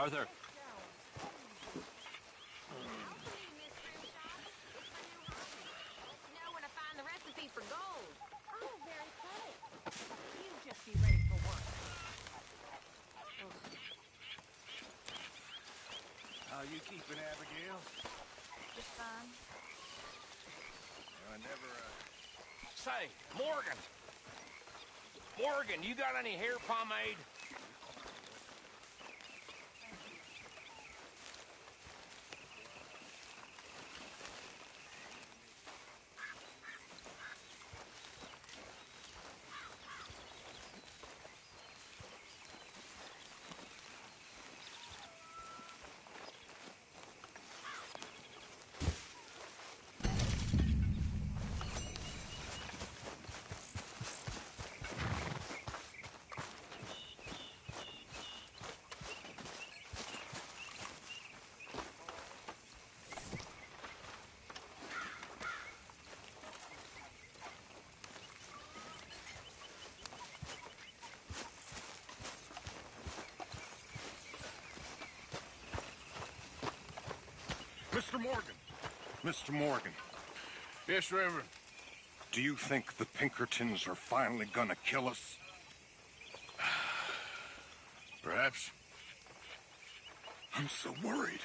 Arthur. For gold. Oh, very funny. You just be ready for work. How you keeping, Abigail? Just fine. I never, Say, Morgan! Morgan, you got any hair pomade? Mr. Morgan! Mr. Morgan. Yes, Reverend. Do you think the Pinkertons are finally gonna kill us? Perhaps. I'm so worried.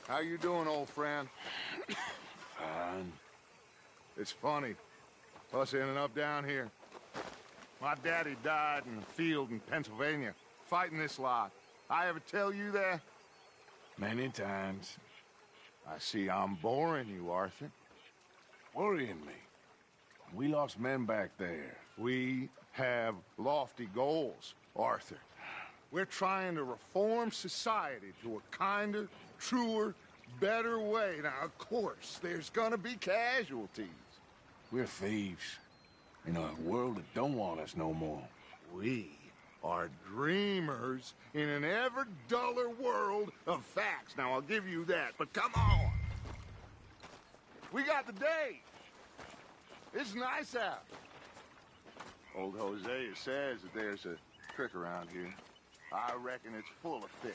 How you doing, old friend? Fine. It's funny, us ending up down here. My daddy died in a field in Pennsylvania, fighting this lot. I ever tell you that? Many times. I see I'm boring you, Arthur. Worrying me. We lost men back there. We have lofty goals, Arthur. We're trying to reform society to a kinder, truer, better way. Now, of course, there's gonna be casualties. We're thieves. In a world that don't want us no more. We are dreamers in an ever duller world of facts. Now, I'll give you that, but come on. We got the day. It's nice out. Old Hosea says that there's a trick around here. I reckon it's full of fish.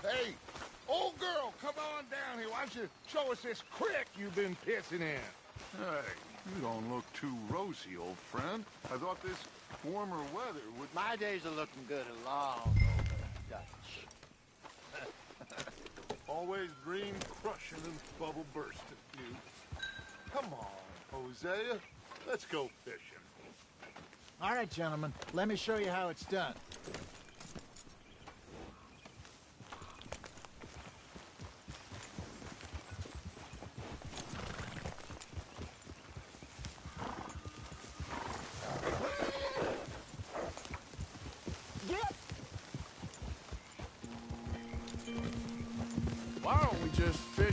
Hey, old girl, come on down here. Why don't you show us this creek you've been pissing in? Hey, you don't look too rosy, old friend. I thought this warmer weather would... My days are looking good and long over, Dutch. Always dream crushing and bubble bursting, you. Come on, Hosea. Let's go fishing. All right, gentlemen. Let me show you how it's done.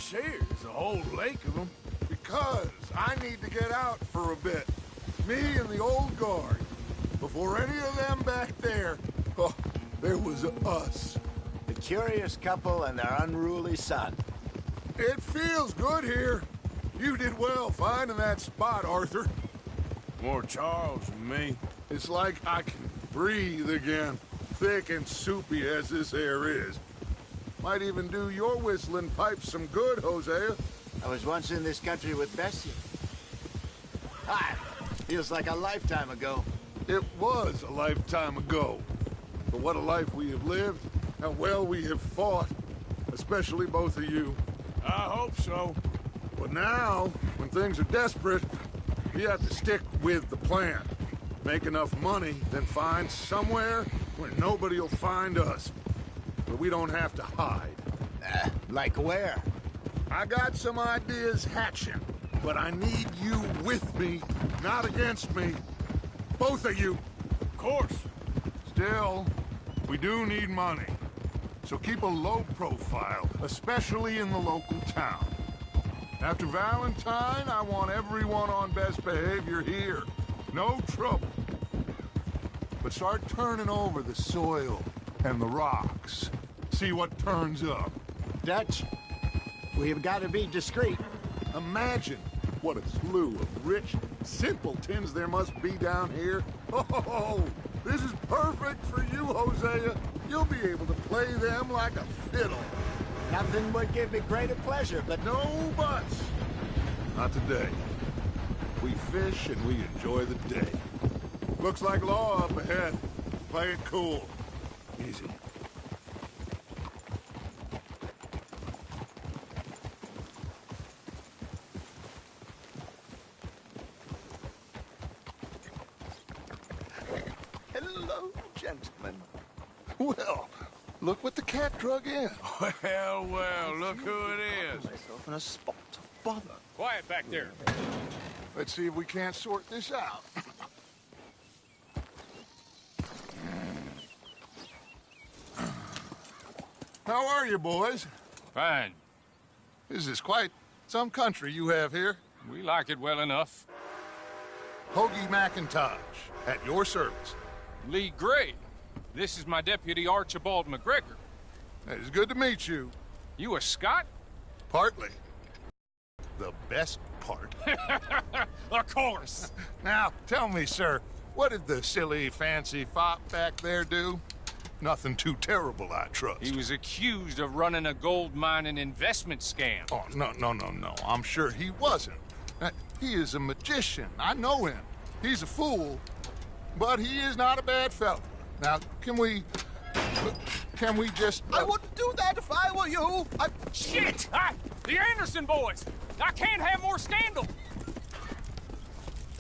fish here? There's a whole lake of them. Because I need to get out for a bit. Me and the old guard. Before any of them back there, oh, there was us. The curious couple and their unruly son. It feels good here. You did well finding that spot, Arthur. More Charles than me. It's like I can breathe again, thick and soupy as this air is. Might even do your whistling pipes some good, Hosea. I was once in this country with Bessie. Hi. Feels like a lifetime ago. It was a lifetime ago. But what a life we have lived, how well we have fought, especially both of you. I hope so. But now, when things are desperate, we have to stick with the plan. Make enough money, then find somewhere where nobody will find us. Where we don't have to hide. Like where? I got some ideas hatching, but I need you with me, not against me. Both of you. Of course. Still, we do need money. So keep a low profile, especially in the local town. After Valentine, I want everyone on best behavior here. No trouble. But start turning over the soil and the rocks. See what turns up. Dutch, we've got to be discreet. Imagine what a slew of rich simpletons there must be down here. Oh, this is perfect for you, Hosea. You'll be able to play them like a fiddle. Nothing would give me greater pleasure, but No buts. Not today. We fish and we enjoy the day. Looks like law up ahead. Play it cool. Easy. Hello, gentlemen. Well, look what the cat drug in. Well, well, look who it is. Myself in a spot of bother. Quiet back there. Let's see if we can't sort this out. How are you, boys? Fine. This is quite some country you have here. We like it well enough. Hoagie McIntosh, at your service. Lee Gray. This is my deputy Archibald McGregor. It's good to meet you. You a Scot? Partly. The best part. Of course. Now, tell me, sir, what did the silly, fancy fop back there do? Nothing too terrible, I trust. He was accused of running a gold mining investment scam. Oh, no. I'm sure he wasn't. He is a magician. I know him. He's a fool, but he is not a bad fellow. Now, can we just... I wouldn't do that if I were you. Shit! The Anderson boys! I can't have more scandal!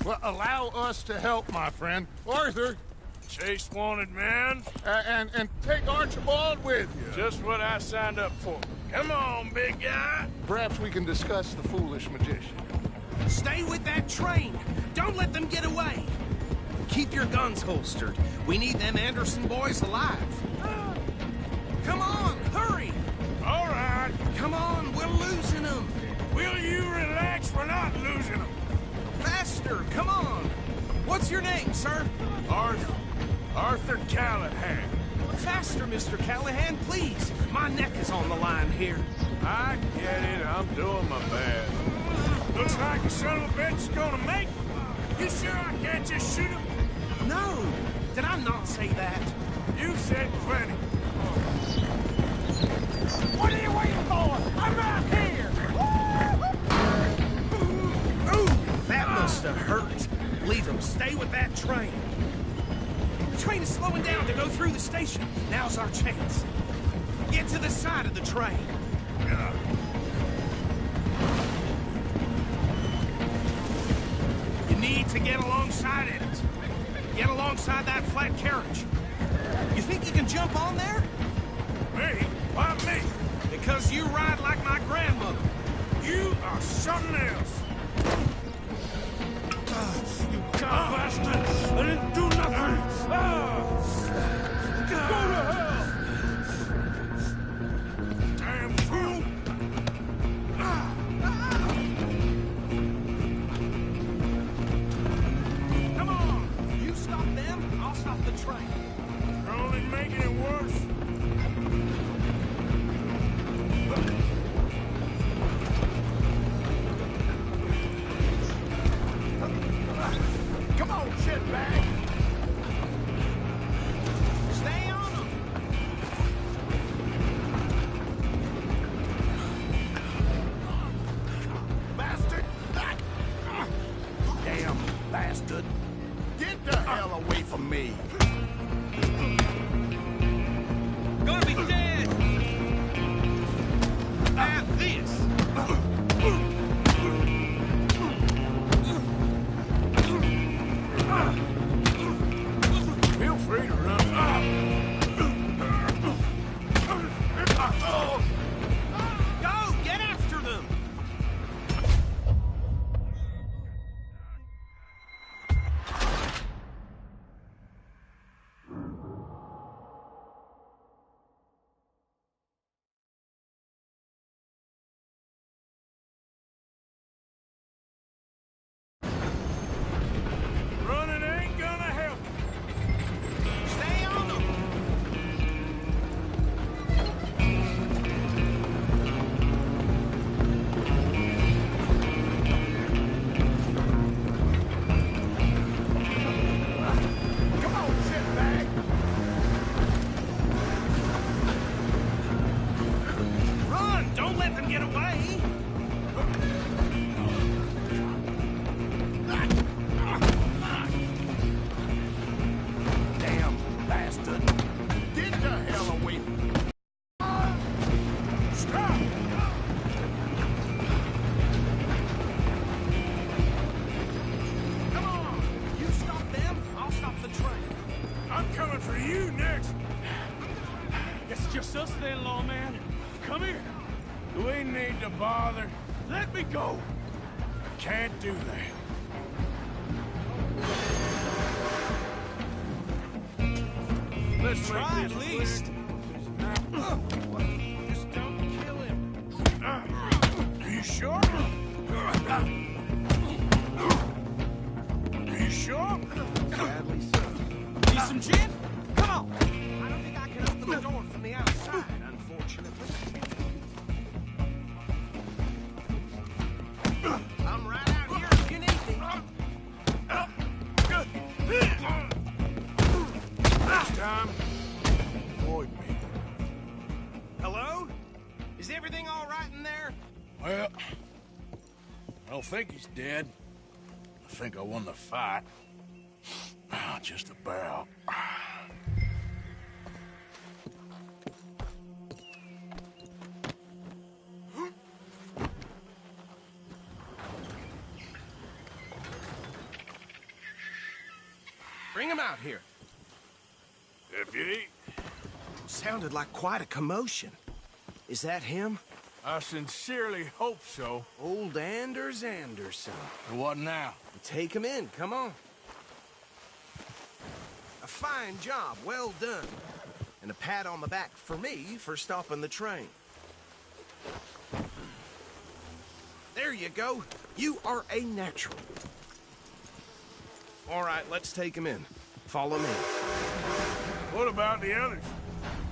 Well, allow us to help, my friend. Arthur, Chase wanted man. and take Archibald with you. Just what I signed up for. Come on, big guy. Perhaps we can discuss the foolish magician. Stay with that train. Don't let them get away. Keep your guns holstered. We need them Anderson boys alive. Come on, hurry. All right. Come on, we're losing them. Will you relax? We're not losing them. Faster, come on. What's your name, sir? Arthur Callahan. Faster, Mr. Callahan, please. My neck is on the line here. I get it. I'm doing my best. Looks like the son of a bitch is gonna make it. You sure I can't just shoot him? No, did I not say that? You said plenty. What are you waiting for? I'm out here! Ooh, that must have hurt. Leave them. Stay with that train. The train is slowing down to go through the station. Now's our chance. Get to the side of the train. You need to get alongside it. Get alongside that flat carriage. You think you can jump on there? Me? Why me? Because you ride like my grandmother. You are something else. You god bastard! I didn't do nothing! Go to hell! Damn fool! just us then, lawman. Come here. Do we need to bother? Let me go. Can't do that. Let's Try make at this least. quick. Just don't kill him. Are you sure? Are you sure? Sadly so. Need some gin? Come on. I don't think I can open the door from the outside, unfortunately. I'm right out here if you need me. Next time, avoid me. Hello? Is everything all right in there? Well, I don't think he's dead. I think I won the fight. Just about. Bring him out here. Deputy, Sounded like quite a commotion. Is that him? I sincerely hope so. Old Anders Anderson. What now? Take him in, come on. A fine job, well done. And a pat on the back for me for stopping the train. There you go. You are a natural. All right, let's take him in. Follow me. What about the others?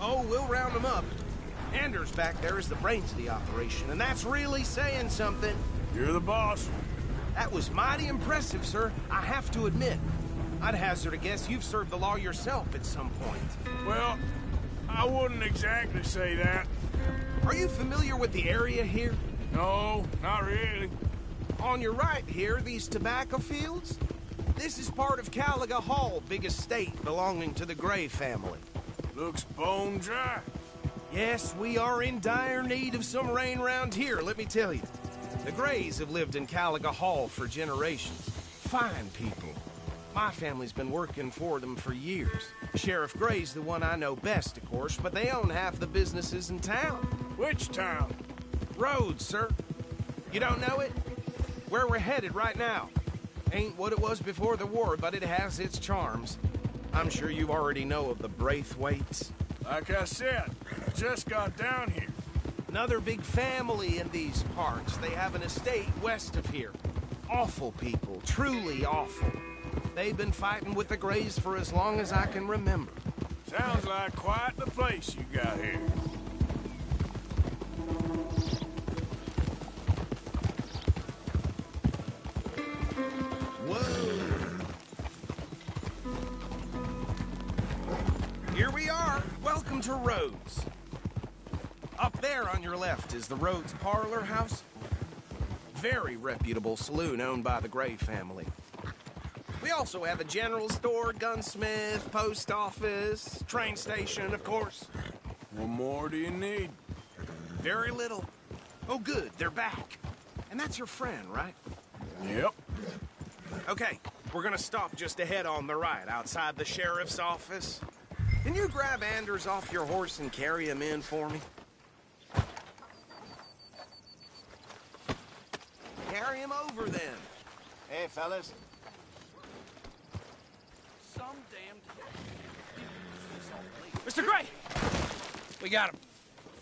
Oh, we'll round them up. Anders back there is the brains of the operation, and that's really saying something. You're the boss. That was mighty impressive, sir. I have to admit. I'd hazard a guess you've served the law yourself at some point. Well, I wouldn't exactly say that. Are you familiar with the area here? No, not really. On your right here, these tobacco fields? This is part of Caliga Hall, big estate belonging to the Gray family. Looks bone dry. Yes, we are in dire need of some rain round here, let me tell you. The Grays have lived in Caliga Hall for generations. Fine people. My family's been working for them for years. Sheriff Gray's the one I know best, of course, but they own half the businesses in town. Which town? Rhodes, sir. You don't know it? Where we're headed right now. Ain't what it was before the war, but it has its charms. I'm sure you already know of the Braithwaites. Like I said, just got down here. Another big family in these parts. They have an estate west of here. Awful people, truly awful. They've been fighting with the Grays for as long as I can remember. Sounds like quite the place you got here. Here we are. Welcome to Rhodes. Up there on your left is the Rhodes Parlor House. Very reputable saloon owned by the Gray family. We also have a general store, gunsmith, post office, train station, of course. What more do you need? Very little. Oh, good, they're back. And that's your friend, right? Yep. Okay, we're gonna stop just ahead on the right, outside the sheriff's office. Can you grab Anders off your horse and carry him in for me? Carry him over, then. Hey, fellas. Some damned... Mr. Gray! We got him.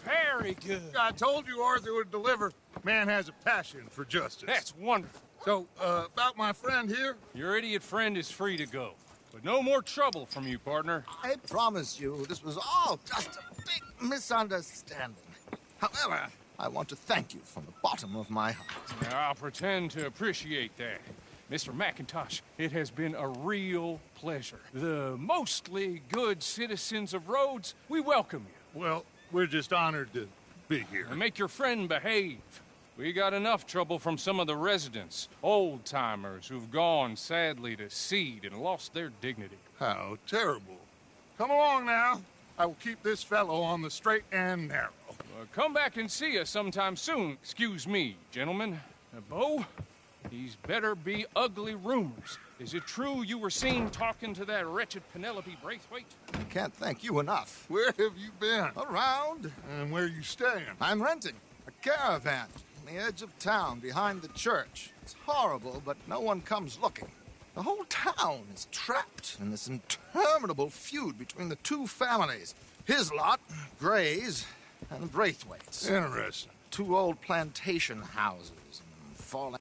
Very good. I told you Arthur would deliver. Man has a passion for justice. That's wonderful. So, about my friend here? Your idiot friend is free to go. But no more trouble from you, partner. I promise you, this was all just a big misunderstanding. However, I want to thank you from the bottom of my heart. I'll pretend to appreciate that. Mr. McIntosh, it has been a real pleasure. The mostly good citizens of Rhodes, we welcome you. Well, we're just honored to be here. And make your friend behave. We got enough trouble from some of the residents, old-timers who've gone, sadly, to seed and lost their dignity. How terrible. Come along now. I will keep this fellow on the straight and narrow. Come back and see us sometime soon. Excuse me, gentlemen. Bo, these better be ugly rumors. Is it true you were seen talking to that wretched Penelope Braithwaite? I can't thank you enough. Where have you been? Around. And where you staying? I'm renting a caravan on the edge of town behind the church. It's horrible, but no one comes looking. The whole town is trapped in this interminable feud between the two families. His lot, Gray's, and the Braithwaites. Interesting. Two old plantation houses and fallen...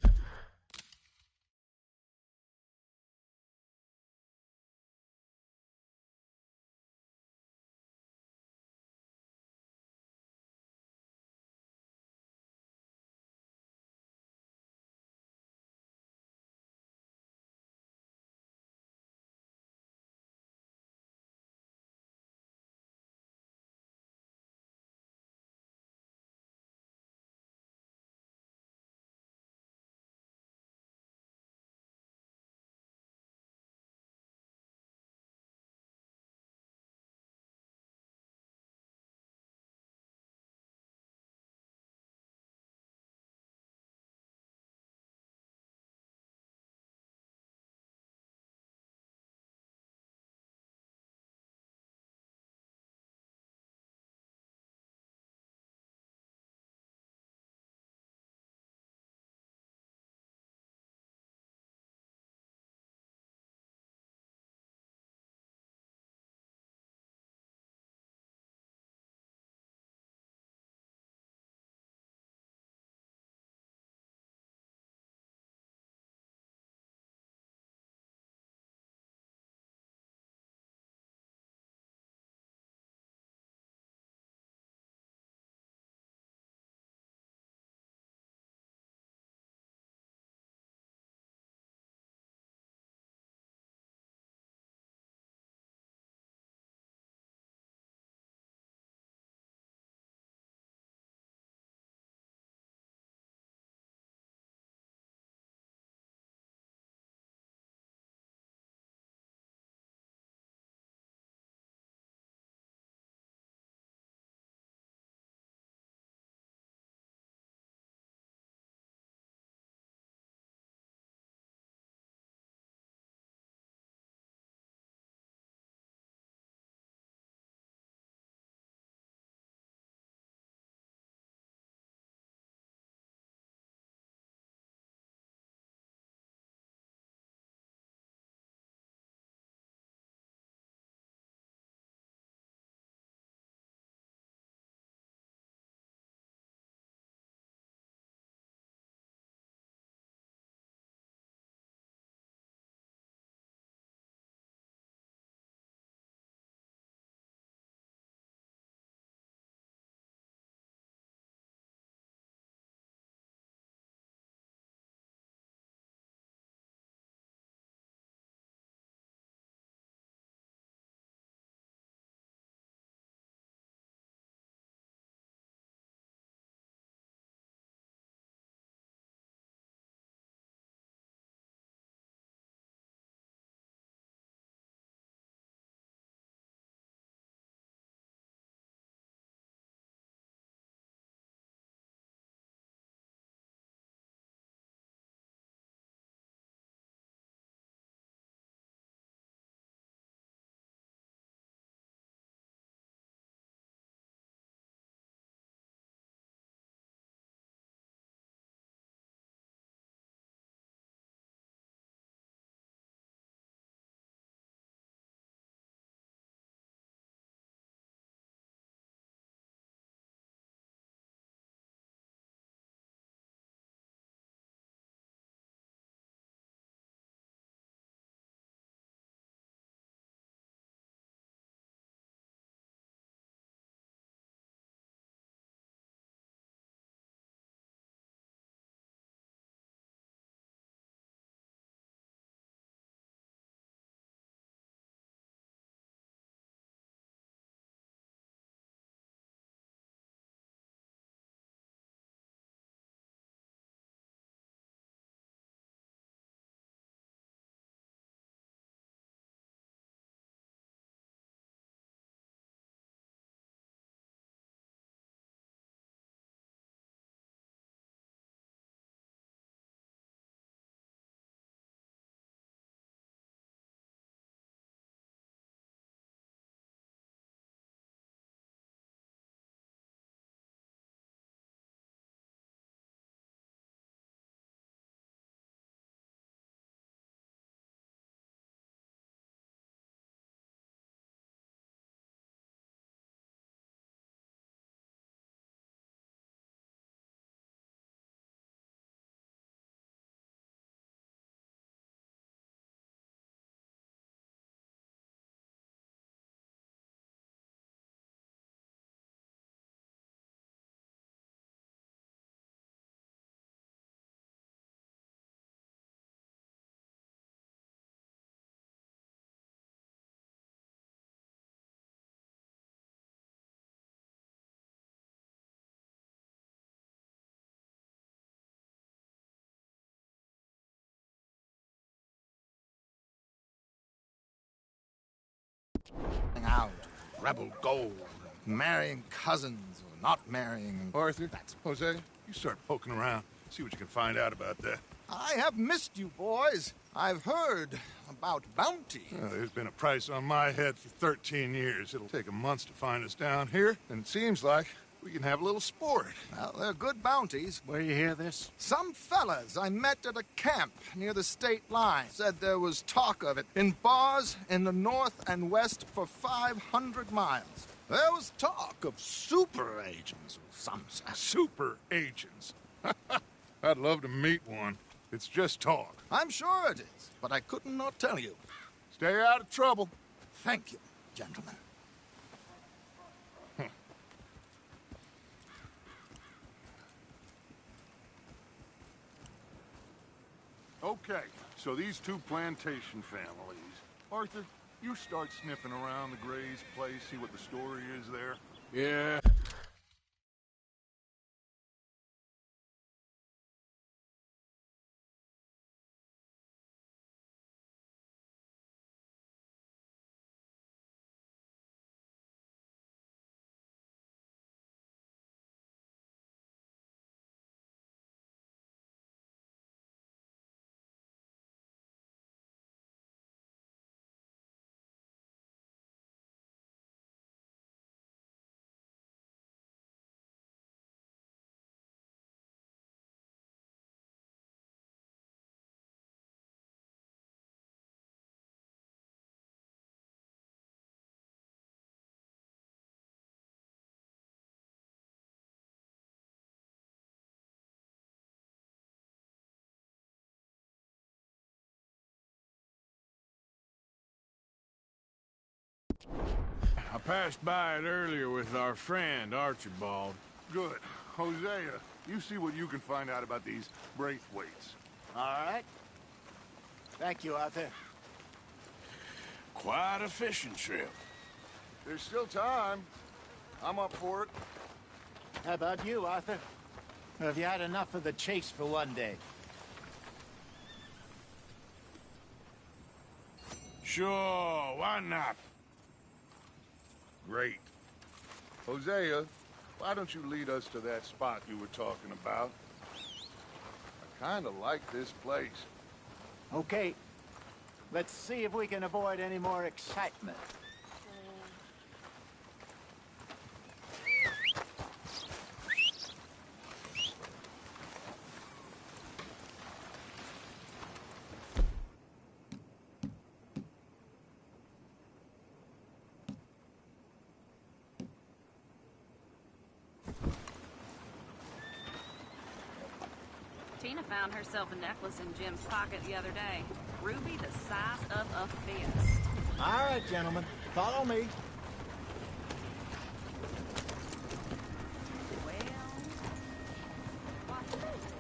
out of rebel gold, and marrying cousins or not marrying. Arthur, Jose, you start poking around. See what you can find out about that. I have missed you, boys. I've heard about bounty. There's been a price on my head for 13 years. It'll take 'em months to find us down here, and it seems like we can have a little sport. Well, they're good bounties. Where you hear this? Some fellas I met at a camp near the state line said there was talk of it in bars in the north and west for 500 miles. There was talk of super agents of some sort. Super agents. I'd love to meet one. It's just talk. I'm sure it is, but I couldn't not tell you. Stay out of trouble. Thank you, gentlemen. Okay, so these two plantation families. Arthur, you start sniffing around the Gray's place, see what the story is there. Yeah. I passed by it earlier with our friend, Archibald. Good. Hosea, you see what you can find out about these Braithwaites. All right. Thank you, Arthur. Quite a fishing trip. There's still time. I'm up for it. How about you, Arthur? Or have you had enough of the chase for one day? Sure, why not? Great. Hosea, why don't you lead us to that spot you were talking about? I kind of like this place. Okay. Let's see if we can avoid any more excitement. Tina found herself a necklace in Jim's pocket the other day. Ruby the size of a fist. All right, gentlemen. Follow me. Well, what's this?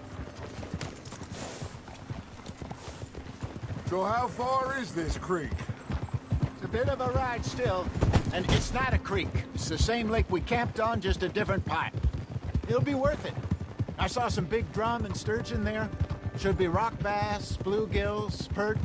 So how far is this creek? It's a bit of a ride still. And it's not a creek. It's the same lake we camped on, just a different part. It'll be worth it. I saw some big drum and sturgeon there. Should be rock bass, bluegills, perch.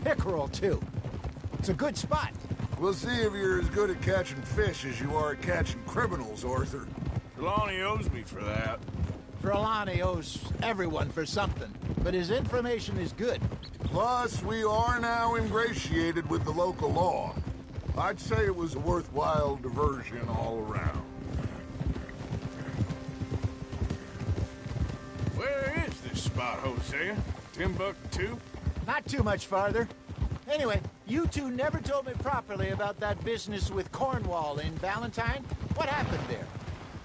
Pickerel, too. It's a good spot. We'll see if you're as good at catching fish as you are at catching criminals, Arthur. Trelawney owes me for that. Trelawney owes everyone for something, but his information is good. Plus, we are now ingratiated with the local law. I'd say it was a worthwhile diversion all around. Where is this spot, Hosea? Timbuktu? Not too much farther. Anyway, you two never told me properly about that business with Cornwall in Valentine. What happened there?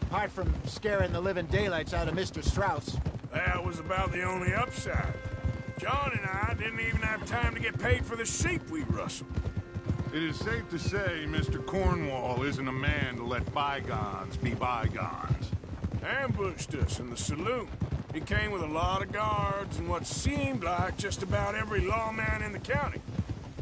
Apart from scaring the living daylights out of Mr. Strauss. That was about the only upside. John and I didn't even have time to get paid for the sheep we rustled. It is safe to say Mr. Cornwall isn't a man to let bygones be bygones. Ambushed us in the saloon. He came with a lot of guards and what seemed like just about every lawman in the county.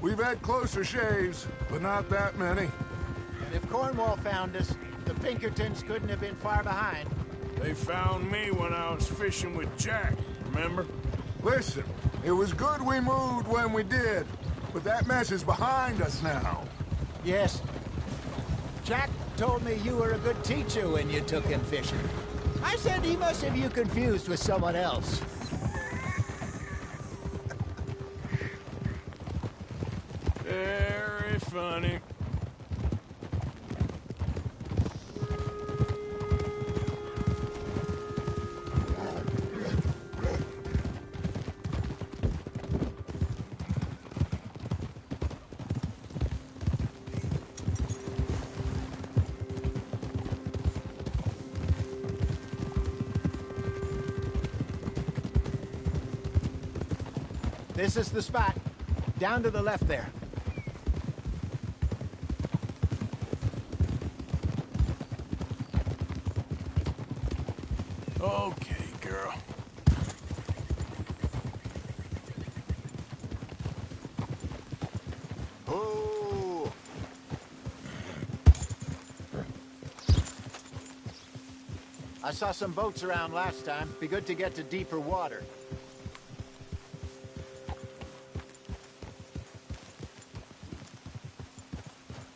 We've had closer shaves, but not that many. And if Cornwall found us, the Pinkertons couldn't have been far behind. They found me when I was fishing with Jack, remember? Listen, it was good we moved when we did, but that mess is behind us now. Yes. Jack told me you were a good teacher when you took him fishing. I said he must have you confused with someone else. Very funny. This is the spot. Down to the left there. Okay, girl. Oh! I saw some boats around last time. Be good to get to deeper water.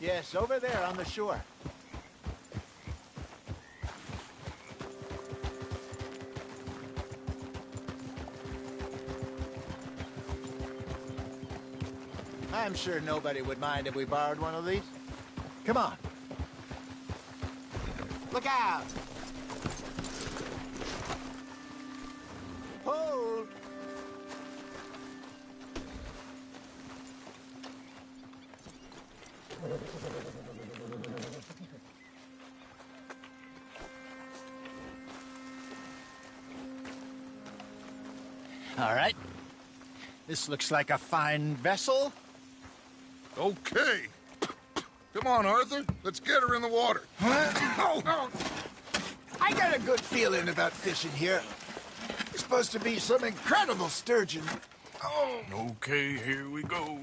Yes, over there on the shore. I'm sure nobody would mind if we borrowed one of these. Come on. Look out! Hold! All right. This looks like a fine vessel. Okay. Come on, Arthur. Let's get her in the water. Oh. I got a good feeling about fishing here. It's supposed to be some incredible sturgeon. Oh. Okay, here we go.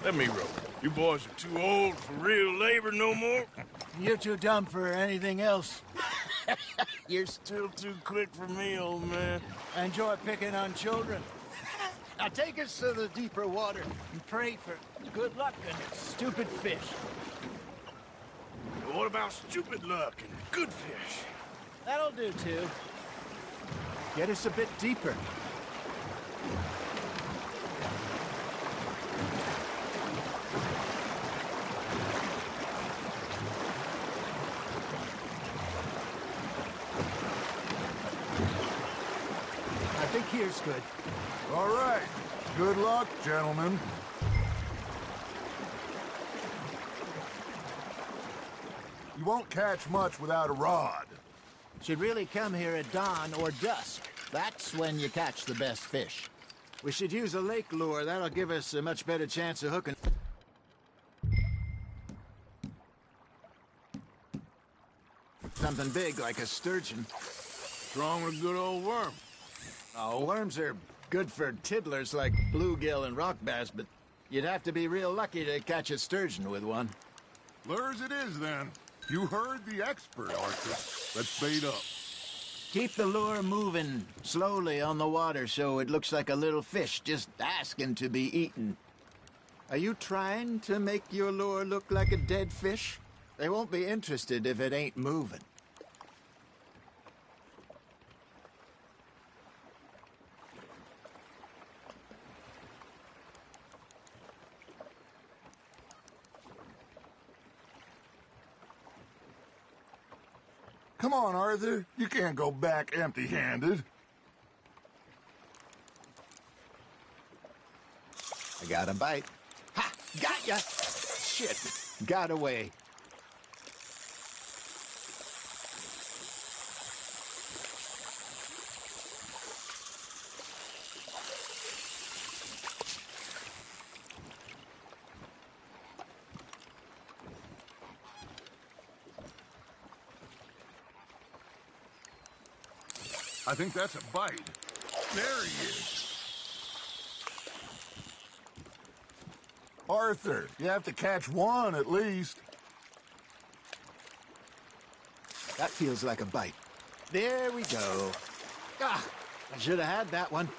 Let me row. You boys are too old for real labor no more. You're too dumb for anything else. You're still too quick for me, old man. I enjoy picking on children. Now take us to the deeper water and pray for good luck and stupid fish. What about stupid luck and good fish? That'll do, too. Get us a bit deeper. I think here's good. All right. Good luck, gentlemen. You won't catch much without a rod. Should really come here at dawn or dusk. That's when you catch the best fish. We should use a lake lure. That'll give us a much better chance of hooking. Something big like a sturgeon. Wrong with a good old worm. Oh, worms are good for tiddlers like bluegill and rock bass, but you'd have to be real lucky to catch a sturgeon with one. Lures it is, then. You heard the expert, Arthur. Let's bait up. Keep the lure moving slowly on the water so it looks like a little fish just asking to be eaten. Are you trying to make your lure look like a dead fish? They won't be interested if it ain't moving. Come on, Arthur. You can't go back empty-handed. I got a bite. Ha! Got ya! Shit. Got away. I think that's a bite. There he is. Arthur, you have to catch one at least. That feels like a bite. There we go. Ah, I should have had that one.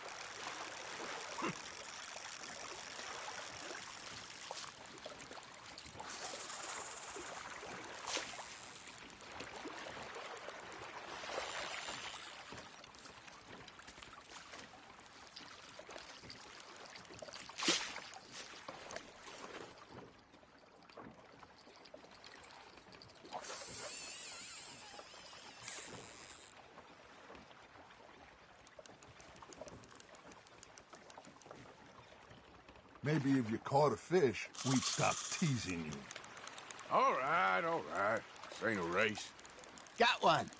Maybe if you caught a fish, we'd stop teasing you. All right, all right. This ain't a race. Got one.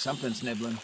Something's nibbling.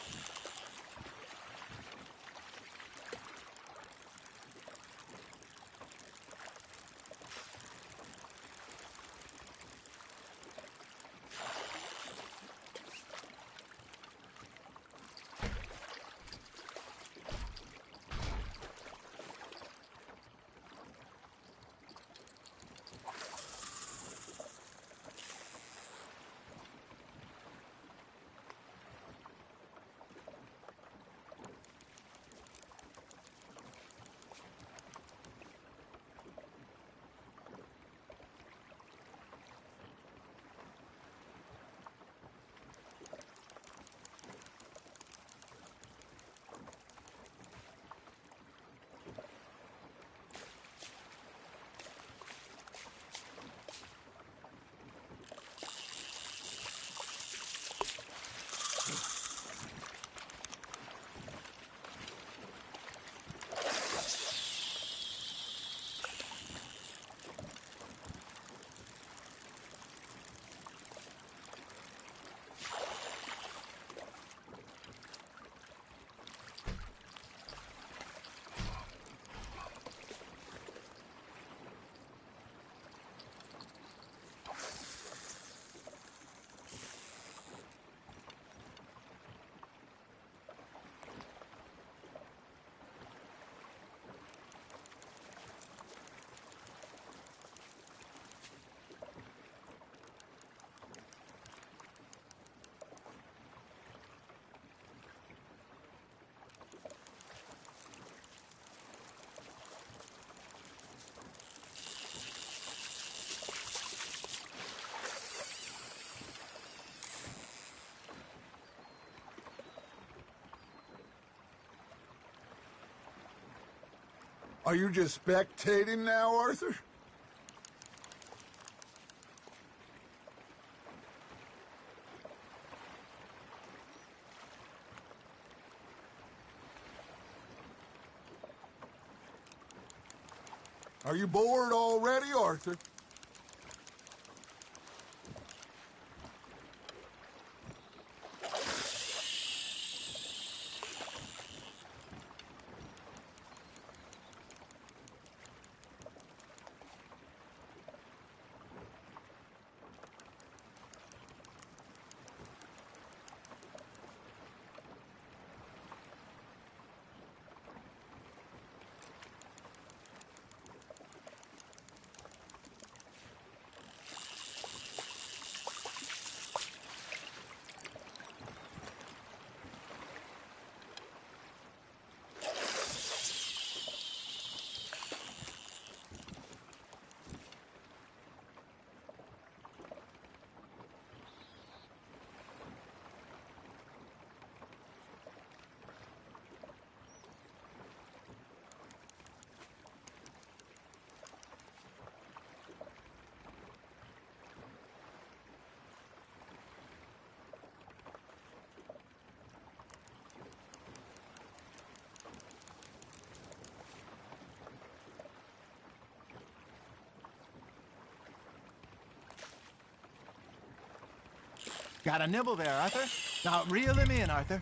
Are you just spectating now, Arthur? Are you bored already, Arthur? Got a nibble there, Arthur. Now reel him in, Arthur.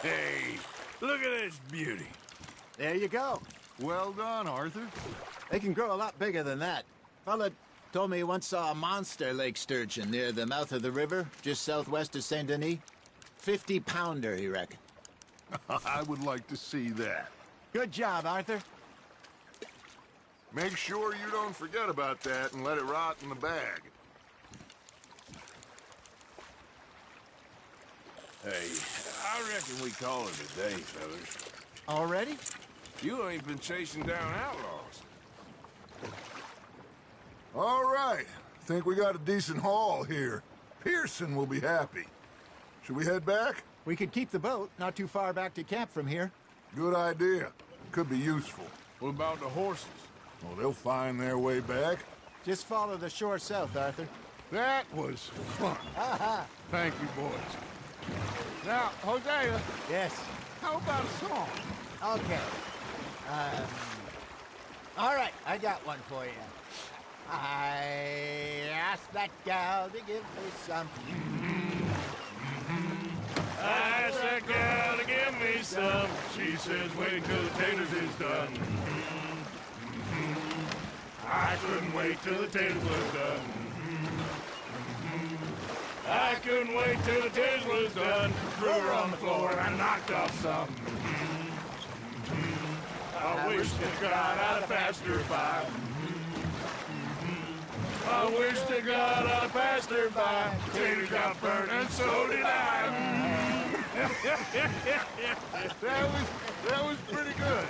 Hey, look at this beauty. There you go. Well done, Arthur. They can grow a lot bigger than that. Fella told me he once saw a monster lake sturgeon near the mouth of the river, just southwest of Saint Denis. 50-pounder, he reckoned. I would like to see that. Good job, Arthur. Make sure you don't forget about that and let it rot in the bag. Hey, I reckon we call it a day, fellas. Already? You ain't been chasing down outlaws. All right. Think we got a decent haul here. Pearson will be happy. Should we head back? We could keep the boat, not too far back to camp from here. Good idea. Could be useful. What about the horses? Well, they'll find their way back. Just follow the shore south, Arthur. That was fun. Thank you, boys. Now, Hosea, Yes. how about a song? Okay. All right, I got one for you. I asked that gal to give me some. I asked that gal to give me some. She says, wait till the taters is done. I couldn't wait till the taters was done. I couldn't wait till the taters was done. Threw her on the floor and I knocked off some. I wish to God I'd have passed her by. I wish to God I'd have passed her by. Taters got burnt and so did I. That was pretty good.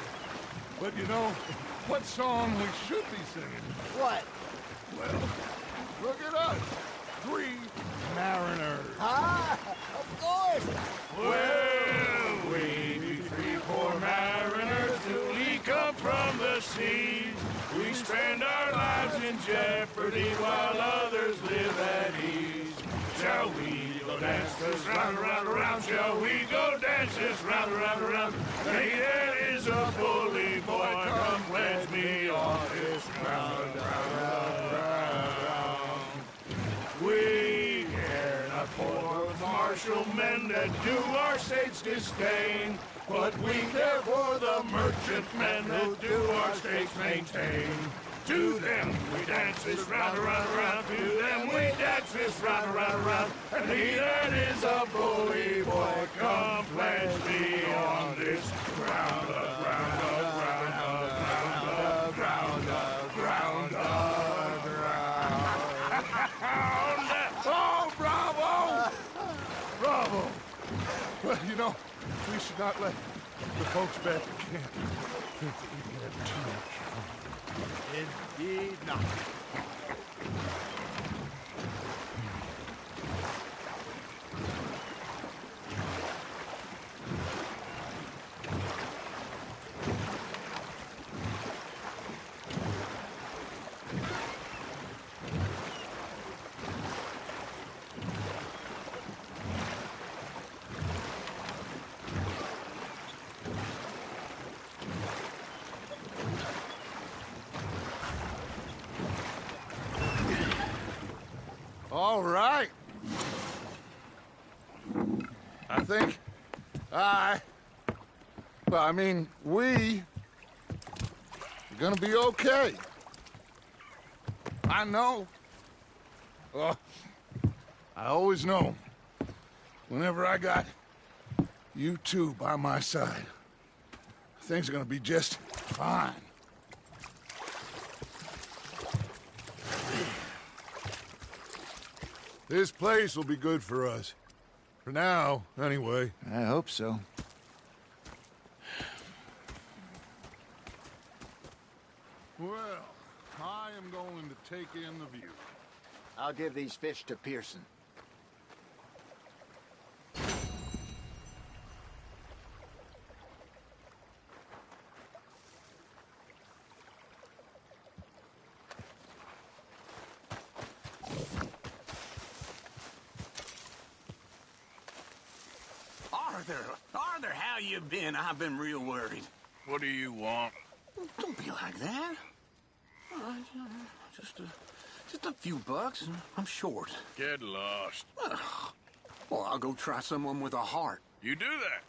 But you know, what song we should be singing? What? Well, look at us. 3 mariners. Ah, of course. Well, we be 3 poor mariners till we come from the seas. We spend our lives in jeopardy while others live at ease. Shall we go dance this round, around, around? Shall we go dance this round, around, around? Hey, there is a bully boy, come pledge me on this round, round, round, round. We care not for the martial men that do our state's disdain, but we care for the merchant men that do our state's maintain. To them we dance this round, around, around. To them we dance this round, around, around. And he that is a bully boy, come pledge me on this round, round, round, round. should not let the folks back at camp think that we can have too much fun. Indeed not. All right. I think we are gonna be okay. I know. I always know. Whenever I got you two by my side, things are gonna be just fine. This place will be good for us. For now, anyway. I hope so. Well, I am going to take in the view. I'll give these fish to Pearson. Arthur, how you been? I've been real worried. What do you want? Don't be like that. Just a few bucks. I'm short. Get lost. Well, I'll go try someone with a heart. You do that.